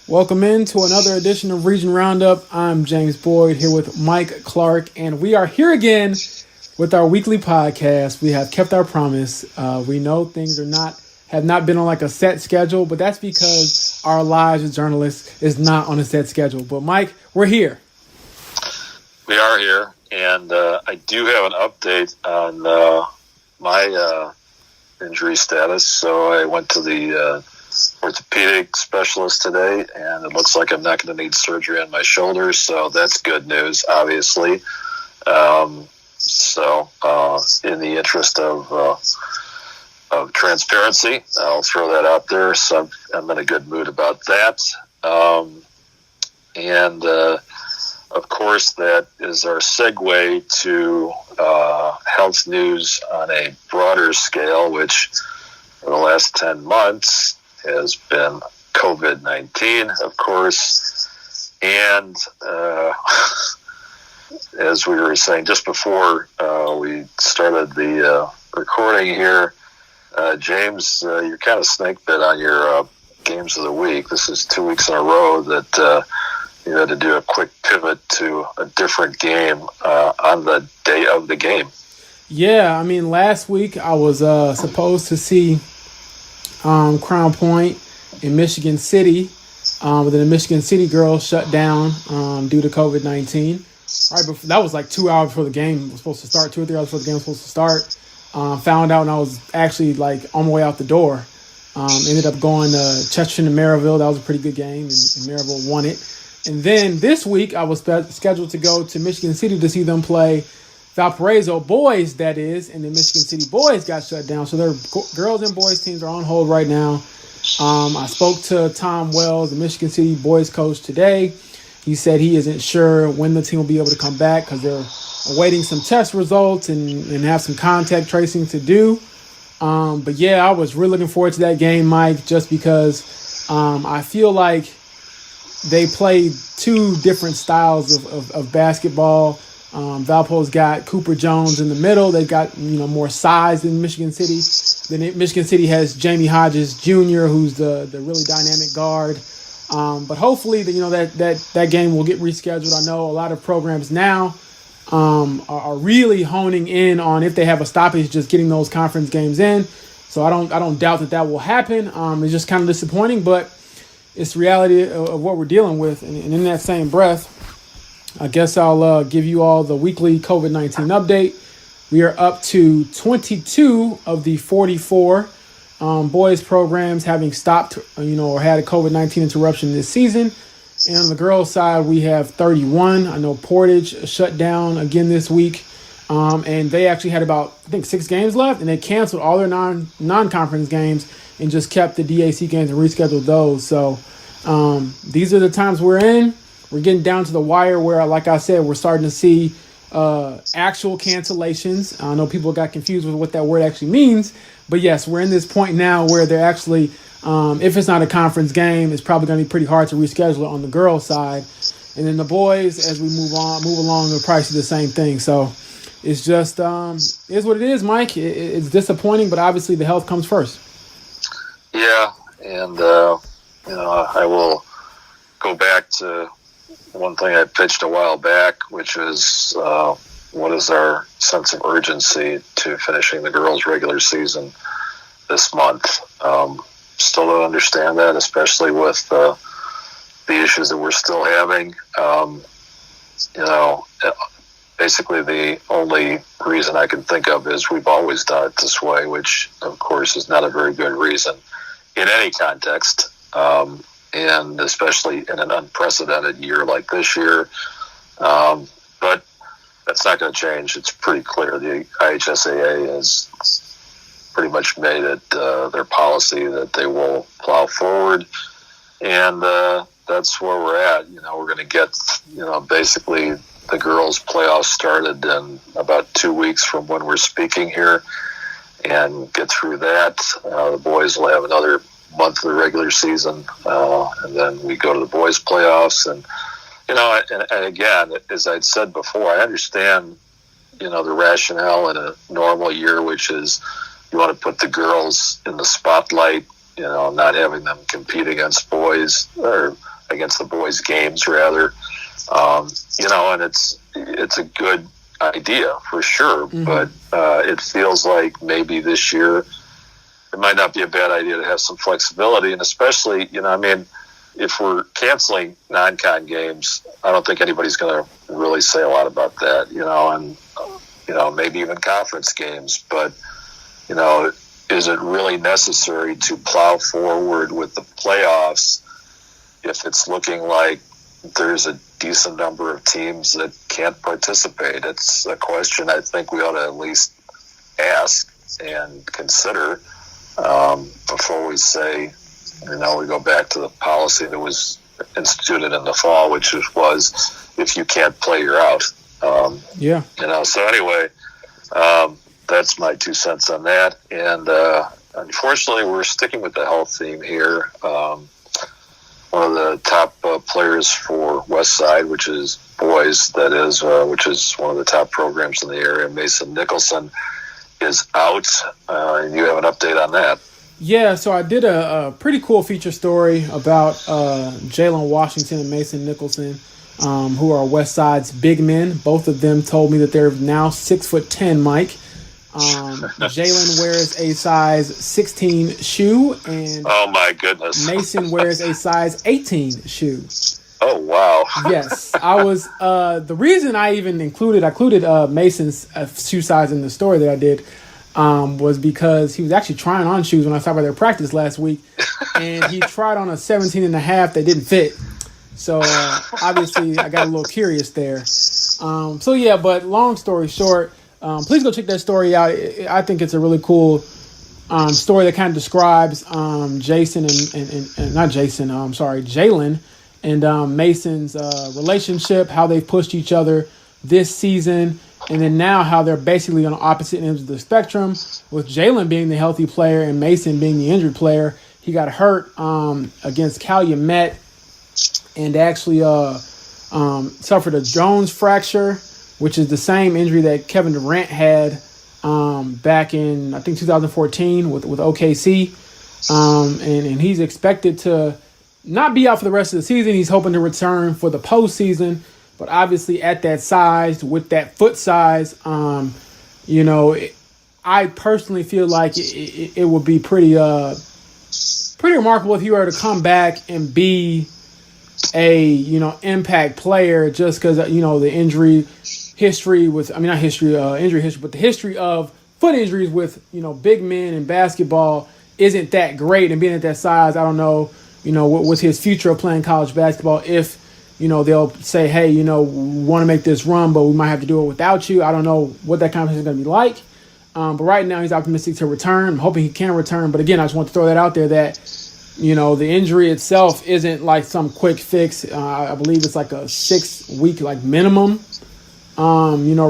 Welcome in to another edition of Region Roundup. I'm James Boyd here with Mike Clark, and we are here again with our weekly podcast. We have kept our promise. We know things have not been on like a set schedule, but that's because our lives as journalists is not on a set schedule. But Mike, we're here. We are here, and I do have an update on my injury status. So I went to the orthopedic specialist today, and it looks like I'm not going to need surgery on my shoulder, so that's good news, obviously. So in the interest of transparency, I'll throw that out there. So I'm in a good mood about that. And of course, that is our segue to health news on a broader scale, which for the last 10 months has been COVID-19, of course. And as we were saying just before we started the recording here, James, you're kind of snake bit on your games of the week. This is 2 weeks in a row that you had to do a quick pivot to a different game on the day of the game. Yeah, I mean, last week I was supposed to see Crown Point in Michigan City, but then the Michigan City girls shut down due to COVID-19. Right before, that was like 2 hours before the game was supposed to start, 2 or 3 hours before the game was supposed to start. Found out, and I was actually like on my way out the door. Ended up going to Chesterton and Maryville. That was a pretty good game, and Maryville won it. And then this week I was scheduled to go to Michigan City to see them play Valparaiso boys, that is, and the Michigan City boys got shut down. So their girls and boys teams are on hold right now. I spoke to Tom Wells, the Michigan City boys coach, today. He said he isn't sure when the team will be able to come back because they're awaiting some test results and have some contact tracing to do. But yeah, I was really looking forward to that game, Mike, just because I feel like they played two different styles of basketball. Valpo's got Cooper Jones in the middle. They got more size than Michigan City. Then Michigan City has Jamie Hodges Jr., who's the really dynamic guard. But hopefully, that game will get rescheduled. I know a lot of programs now are really honing in on, if they have a stoppage, just getting those conference games in. So I don't doubt that will happen. It's just kind of disappointing, but it's the reality of what we're dealing with. And in that same breath, I guess I'll give you all the weekly COVID-19 update. We are up to 22 of the 44 boys programs having stopped, or had a COVID-19 interruption this season. And on the girls' side, we have 31. I know Portage shut down again this week. And they actually had about, 6 games left, and they canceled all their non-conference games and just kept the DAC games and rescheduled those. So these are the times we're in. We're getting down to the wire where, like I said, we're starting to see actual cancellations. I know people got confused with what that word actually means. But yes, we're in this point now where they're actually, if it's not a conference game, it's probably going to be pretty hard to reschedule it on the girls' side. And then the boys, as we move along, they'll probably see the same thing. So it's just, is what it is, Mike. It's disappointing, but obviously the health comes first. Yeah, and, I will go back to one thing I pitched a while back, which is what is our sense of urgency to finishing the girls' regular season this month. Still don't understand that, especially with the issues that we're still having. Basically the only reason I can think of is we've always done it this way, which, of course, is not a very good reason in any context. And especially in an unprecedented year like this year. But that's not going to change. It's pretty clear. The IHSAA has pretty much made it their policy that they will plow forward. And that's where we're at. We're going to get, basically the girls' playoffs started in about 2 weeks from when we're speaking here and get through that. The boys will have another month of the regular season, and then we go to the boys' playoffs. And and again, as I'd said before, I understand the rationale in a normal year, which is you want to put the girls in the spotlight, not having them compete against boys or against the boys' games rather. And it's a good idea for sure, but it feels like maybe this year it might not be a bad idea to have some flexibility, and especially, if we're canceling non-con games, I don't think anybody's going to really say a lot about that, and maybe even conference games, but is it really necessary to plow forward with the playoffs if it's looking like there's a decent number of teams that can't participate? It's a question I think we ought to at least ask and consider before we say, we go back to the policy that was instituted in the fall, which was if you can't play, you're out. So anyway, that's my 2 cents on that. And unfortunately, we're sticking with the health theme here. One of the top players for West Side, which is boys, that is, which is one of the top programs in the area, Mason Nicholson, is out. And you have an update on that. Yeah, so I did a pretty cool feature story about Jalen Washington and Mason Nicholson, who are West Side's big men. Both of them told me that they're now 6'10", Mike. Jalen wears a size 16 shoe, and oh my goodness, Mason wears a size 18 shoe. Oh wow! Yes, I was. The reason I even included Mason's shoe size in the story that I did was because he was actually trying on shoes when I saw by their practice last week, and he tried on a 17 and a half that didn't fit. So obviously I got a little curious there. But long story short. Please go check that story out. I think it's a really cool story that kind of describes Jalen and Mason's relationship, how they've pushed each other this season, and then now how they're basically on opposite ends of the spectrum, with Jalen being the healthy player and Mason being the injured player. He got hurt against Calumet and actually suffered a Jones fracture, which is the same injury that Kevin Durant had back in, I think, 2014 with OKC. And he's expected to not be out for the rest of the season. He's hoping to return for the postseason. But obviously at that size, with that foot size, I personally feel like it would be pretty remarkable if he were to come back and be a, impact player, just because, the injury history with, injury history, but the history of foot injuries with, big men in basketball isn't that great. And being at that size, I don't know, what was his future of playing college basketball if, they'll say, hey, we want to make this run, but we might have to do it without you. I don't know what that conversation is going to be like. But right now he's optimistic to return. I'm hoping he can return. But again, I just want to throw that out there that, the injury itself isn't like some quick fix. I believe it's like a 6-week minimum,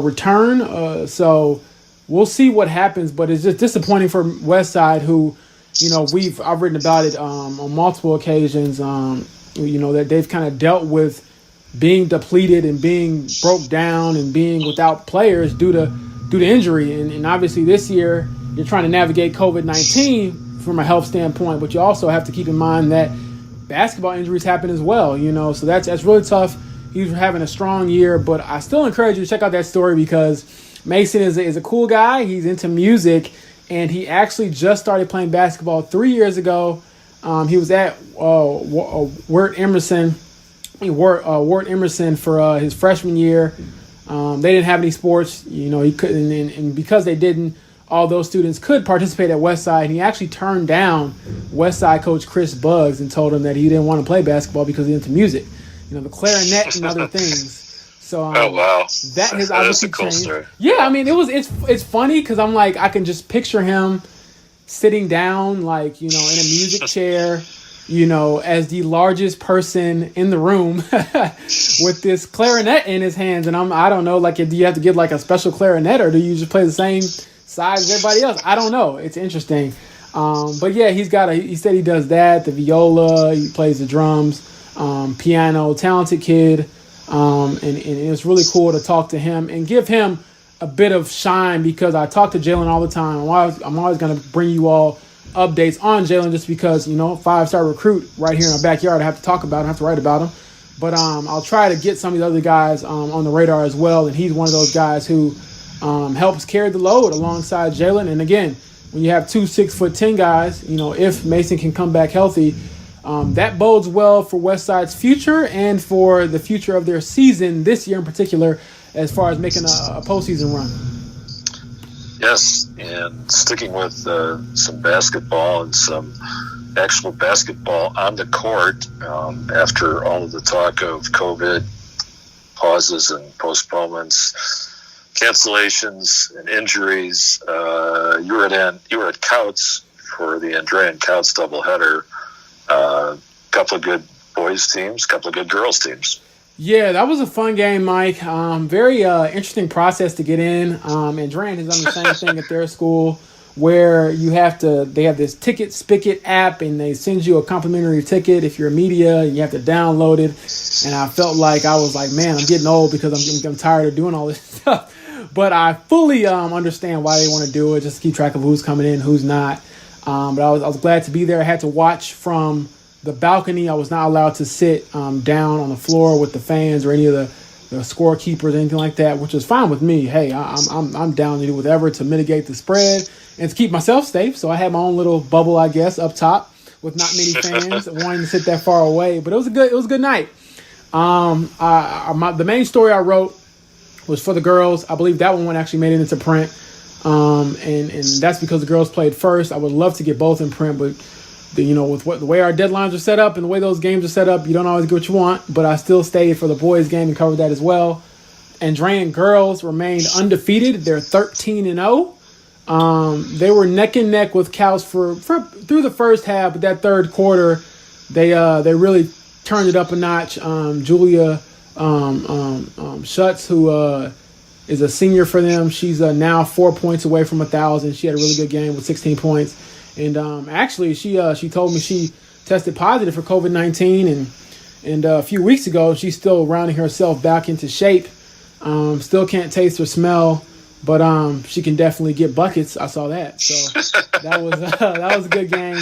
return. So we'll see what happens. But it's just disappointing for West Side, who, I've written about it on multiple occasions. That they've kind of dealt with being depleted and being broke down and being without players due to injury. And obviously this year you're trying to navigate COVID-19 from a health standpoint, but you also have to keep in mind that basketball injuries happen as well, so that's really tough. He's having a strong year, but I still encourage you to check out that story because Mason is a cool guy. He's into music, and he actually just started playing basketball 3 years ago. He was at Wirt Emerson for his freshman year. They didn't have any sports, he couldn't, and because they didn't, all those students could participate at Westside. And he actually turned down Westside coach Chris Buggs and told him that he didn't want to play basketball because he's into music, the clarinet and other things. So oh wow, that has obviously cool changed. Story. Yeah, it's funny because I'm like, I can just picture him sitting down in a music chair, as the largest person in the room with this clarinet in his hands. And I don't know, do you have to get a special clarinet, or do you just play the same size as everybody else? I don't know. It's interesting. But yeah, he said he does that, the viola, he plays the drums, piano, talented kid. And it's really cool to talk to him and give him a bit of shine, because I talk to Jalen all the time. I'm always going to bring you all updates on Jalen, just because, 5-star recruit right here in our backyard. I have to talk about him, I have to write about him. But I'll try to get some of the other guys on the radar as well. And he's one of those guys who helps carry the load alongside Jalen. And again, when you have 2 6'10" guys, if Mason can come back healthy, that bodes well for Westside's future and for the future of their season this year in particular, as far as making a postseason run. Yes, and sticking with some basketball and some actual basketball on the court, after all of the talk of COVID pauses and postponements, cancellations and injuries, you were at Couts for the Andrea and Couts doubleheader. Couple of good boys teams, couple of good girls teams. Yeah, that was a fun game, Mike. Very interesting process to get in. Andrea has done the same thing at their school, where they have this ticket spigot app, and they send you a complimentary ticket if you're a media, and you have to download it. And I felt like I was like, man, I'm getting old because I'm tired of doing all this stuff. But I fully understand why they want to do it, just to keep track of who's coming in, who's not. But I was glad to be there. I had to watch from the balcony. I was not allowed to sit down on the floor with the fans or any of the scorekeepers, anything like that, which is fine with me. Hey, I'm down to do whatever to mitigate the spread and to keep myself safe. So I had my own little bubble, I guess, up top with not many fans wanting to sit that far away. But it was a good night. The main story I wrote was for the girls. I believe that one actually made it into print. And that's because the girls played first. I would love to get both in print, but with the way our deadlines are set up and the way those games are set up, you don't always get what you want. But I still stayed for the boys game and covered that as well. Andrean girls remained undefeated. They're 13-0. They were neck and neck with Cows for through the first half, but that third quarter, they really turned it up a notch. Julia Schutz, who is a senior for them, she's now 4 points away from 1,000. She had a really good game with 16 points. And actually, she told me she tested positive for COVID-19, and a few weeks ago, she's still rounding herself back into shape. Still can't taste or smell, but she can definitely get buckets. I saw that, so that was a good game.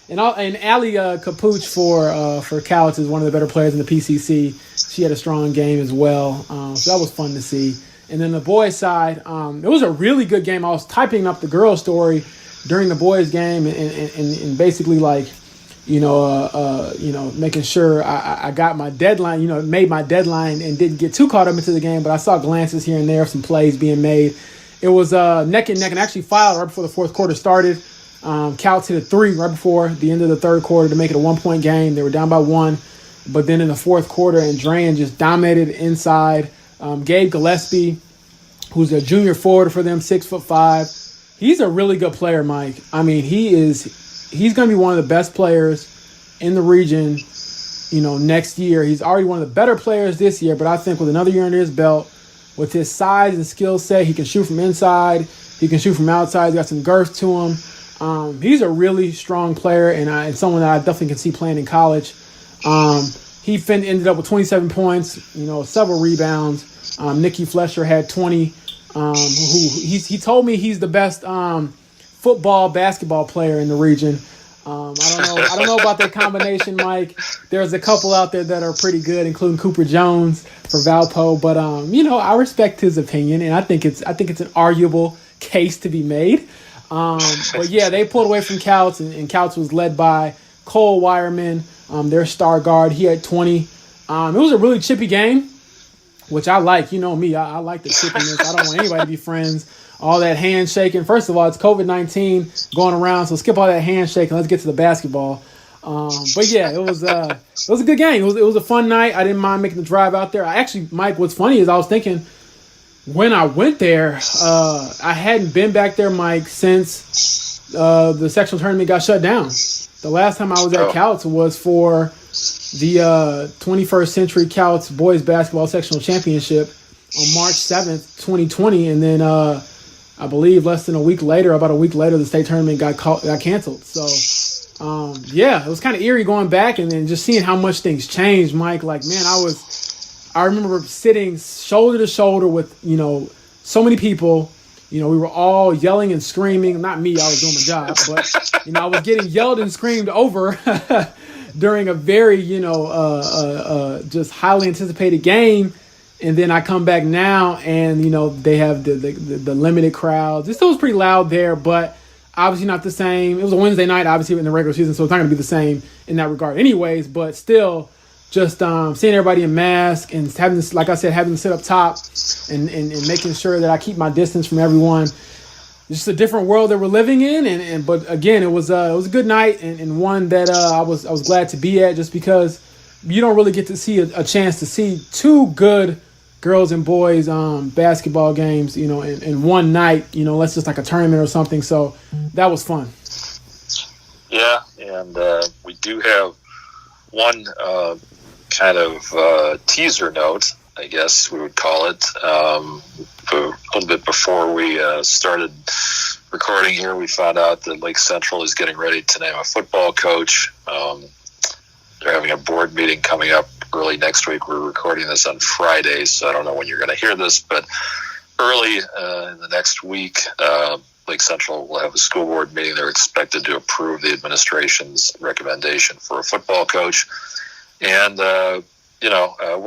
And Allie Capuch for Cowlitz is one of the better players in the PCC. She had a strong game as well, so that was fun to see. And then the boys' side, it was a really good game. I was typing up the girls' story during the boys' game and basically making sure I got my deadline, made my deadline and didn't get too caught up into the game, but I saw glances here and there of some plays being made. It was neck and neck, and actually filed right before the fourth quarter started. Couts hit a 3 right before the end of the third quarter to make it a 1-point game. They were down by 1, but then in the fourth quarter, Andrean just dominated inside. Gabe Gillespie, who's a junior forward for them, 6'5". He's a really good player, Mike. I mean, he's going to be one of the best players in the region, next year. He's already one of the better players this year, but I think with another year under his belt, with his size and skill set, he can shoot from inside. He can shoot from outside. He's got some girth to him. He's a really strong player and someone that I definitely can see playing in college. He ended up with 27 points, several rebounds. Nikki Flesher had 20. He told me he's the best football basketball player in the region. I don't know about that combination, Mike. There's a couple out there that are pretty good, including Cooper Jones for Valpo. But I respect his opinion, and I think it's an arguable case to be made. But yeah, they pulled away from Couts, and Couts was led by Cole Wireman, their star guard. He had 20. It was a really chippy game, which I like. You know me, I like the chippiness. I don't want anybody to be friends. All that handshaking. First of all, it's COVID-19 going around, so skip all that handshaking. Let's get to the basketball. But yeah, it was a good game. It was a fun night. I didn't mind making the drive out there. Mike, what's funny is I was thinking when I went there, I hadn't been back there, Mike, since the sectional tournament got shut down. The last time I was at Couts was for the 21st Century Couts Boys Basketball Sectional Championship on March 7th, 2020. And then I believe about a week later, the state tournament got canceled. So, it was kind of eerie going back and then just seeing how much things changed, Mike. Like, man, I remember sitting shoulder to shoulder with, so many people we were all yelling and screaming. Not me, I was doing my job, but I was getting yelled and screamed over during a very, just highly anticipated game. And then I come back now, and they have the limited crowds. It still was pretty loud there, but obviously not the same. It was a Wednesday night, obviously in the regular season, so it's not going to be the same in that regard, anyways. But still, just seeing everybody in mask and having this, like I said, having to sit up top and making sure that I keep my distance from everyone. It's just a different world that we're living in, but again, it was a good night and one that I was glad to be at, just because you don't really get to see a chance to see two good girls and boys basketball games, in one night, unless it's like a tournament or something. So that was fun. Yeah, and we do have one kind of teaser note, I guess we would call it. A little bit before we started recording here, we found out that Lake Central is getting ready to name a football coach. They're having a board meeting coming up early next week. We're recording this on Friday, so I don't know when you're going to hear this, but early in the next week, Lake Central will have a school board meeting. They're expected to approve the administration's recommendation for a football coach. And, I'm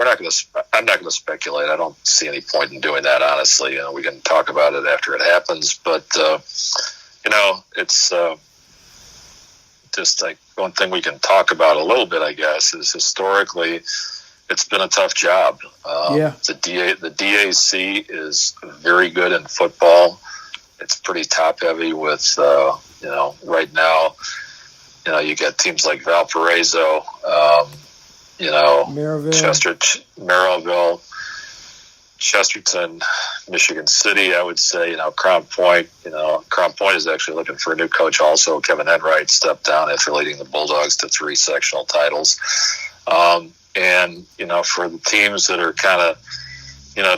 not going to speculate. I don't see any point in doing that, honestly. We can talk about it after it happens, but, it's just like one thing we can talk about a little bit, I guess, is historically it's been a tough job. The DAC is very good in football. It's pretty top heavy with, right now, you got teams like Valparaiso, Maryville, Chesterton, Michigan City, I would say, Crown Point. Crown Point is actually looking for a new coach also. Kevin Enright stepped down after leading the Bulldogs to 3 sectional titles. And for the teams that are kind of,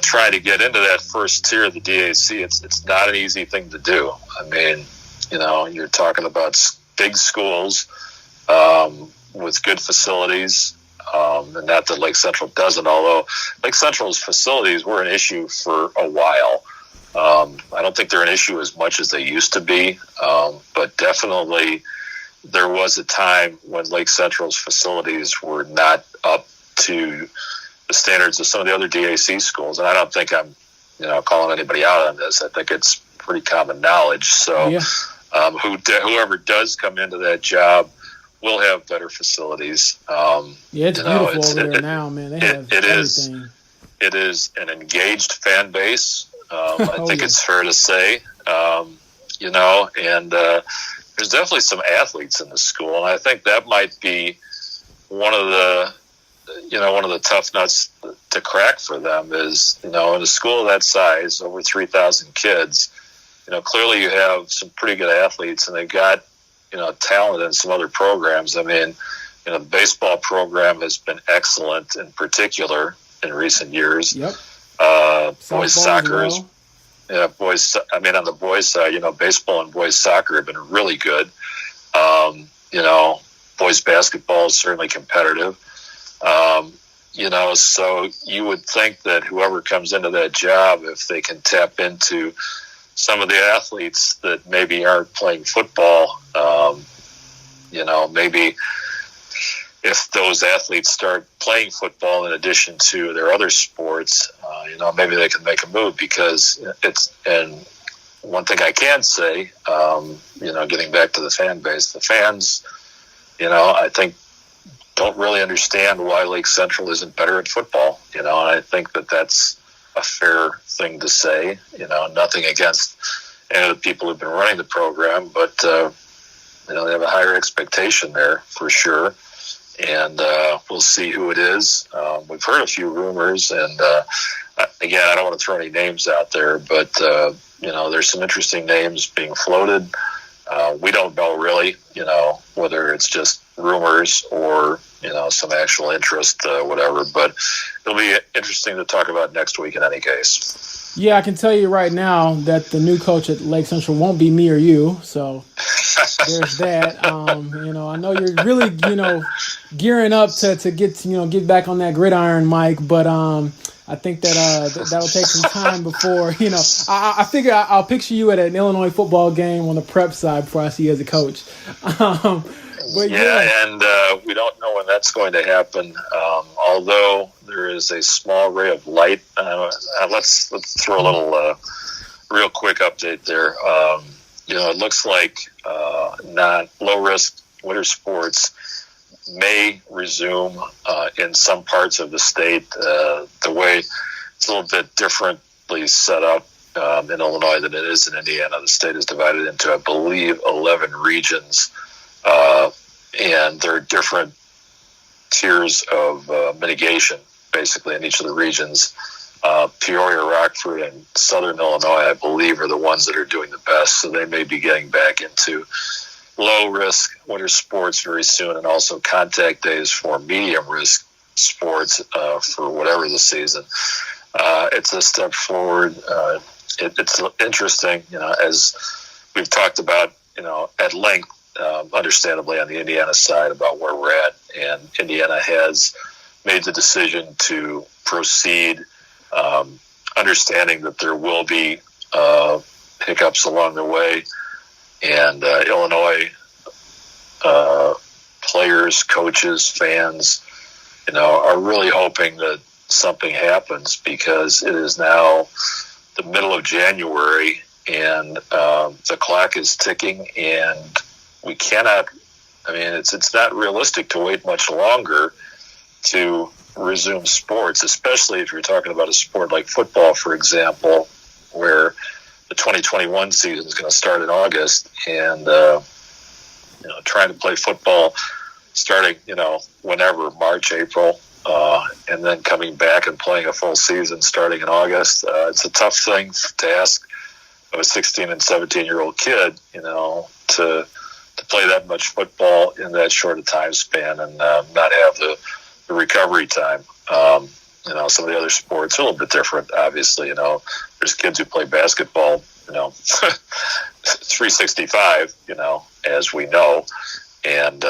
trying to get into that first tier of the DAC, it's not an easy thing to do. I mean, you're talking about big schools with good facilities. And not that Lake Central doesn't, although Lake Central's facilities were an issue for a while. I don't think they're an issue as much as they used to be, but definitely there was a time when Lake Central's facilities were not up to the standards of some of the other DAC schools. And I don't think I'm, calling anybody out on this. I think it's pretty common knowledge. So whoever does come into that job will have better facilities. It's beautiful over there now, man. They have everything. It is an engaged fan base. I think it's fair to say, and there's definitely some athletes in the school, and I think that might be one of the tough nuts to crack for them is, in a school of that size, over 3,000 kids, clearly you have some pretty good athletes, and they've got, talent in some other programs. I mean, the baseball program has been excellent in particular in recent years. Yep. Boys soccer is, on the boys side, baseball and boys soccer have been really good. Boys basketball is certainly competitive. So you would think that whoever comes into that job, if they can tap into some of the athletes that maybe aren't playing football, maybe if those athletes start playing football in addition to their other sports, maybe they can make a move, because and one thing I can say, getting back to the fan base, the fans, I think don't really understand why Lake Central isn't better at football, and I think that's a fair thing to say. Nothing against any of the people who've been running the program, but they have a higher expectation there for sure. And we'll see who it is. We've heard a few rumors, and again, I don't want to throw any names out there, but there's some interesting names being floated. We don't know really, whether it's just rumors or some actual interest, whatever. But it'll be interesting to talk about next week in any case. Yeah, I can tell you right now that the new coach at Lake Central won't be me or you. So there's that. I know you're really, gearing up to get back on that gridiron, Mike. But I think that that'll take some time before, I figure I'll picture you at an Illinois football game on the prep side before I see you as a coach. But and we don't know when that's going to happen. Although there is a small ray of light. Let's throw a little real quick update there. It looks like not low risk winter sports may resume in some parts of the state. The way it's a little bit differently set up in Illinois than it is in Indiana. The state is divided into, I believe, 11 regions, and there are different tiers of mitigation, basically, in each of the regions. Peoria, Rockford, and Southern Illinois, I believe, are the ones that are doing the best, so they may be getting back into low-risk winter sports very soon, and also contact days for medium-risk sports for whatever the season. It's a step forward. It's interesting, as we've talked about, at length, understandably, on the Indiana side about where we're at, and Indiana has made the decision to proceed, understanding that there will be hiccups along the way. And Illinois players, coaches, fans, are really hoping that something happens, because it is now the middle of January and the clock is ticking, and we cannot. It's not realistic to wait much longer to resume sports, especially if you're talking about a sport like football, for example, where the 2021 season is going to start in August, and trying to play football starting, whenever, March, April, and then coming back and playing a full season starting in August. It's a tough thing to ask of a 16 and 17-year-old kid, to play that much football in that short a time span and not have the recovery time. Some of the other sports are a little bit different, obviously. There's kids who play basketball, 365, as we know. And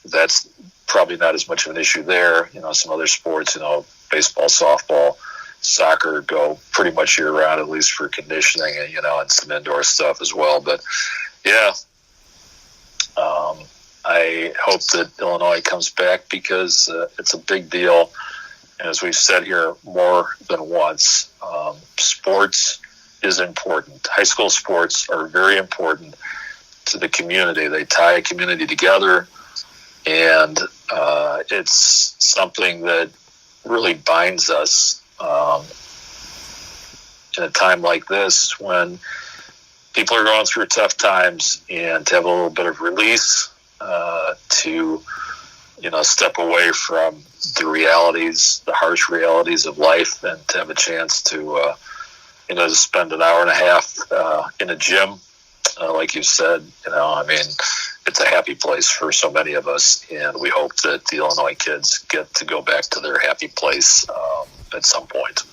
that's probably not as much of an issue there. Some other sports, baseball, softball, soccer go pretty much year-round, at least for conditioning and, and some indoor stuff as well. But, yeah, I hope that Illinois comes back, because it's a big deal. And as we've said here more than once, sports is important. High school sports are very important to the community. They tie a community together, and it's something that really binds us in a time like this, when people are going through tough times, and to have a little bit of release, to step away from the realities, the harsh realities of life, and to have a chance to to spend an hour and a half in a gym, like you said. It's a happy place for so many of us, and we hope that the Illinois kids get to go back to their happy place at some point.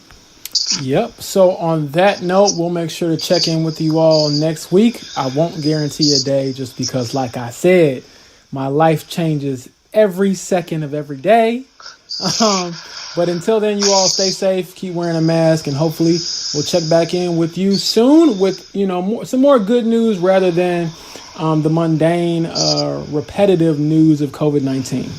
Yep. So on that note, we'll make sure to check in with you all next week. I won't guarantee a day, just because, like I said, my life changes every second of every day. But until then, you all stay safe, keep wearing a mask, and hopefully we'll check back in with you soon with, some more good news rather than the mundane, repetitive news of COVID-19.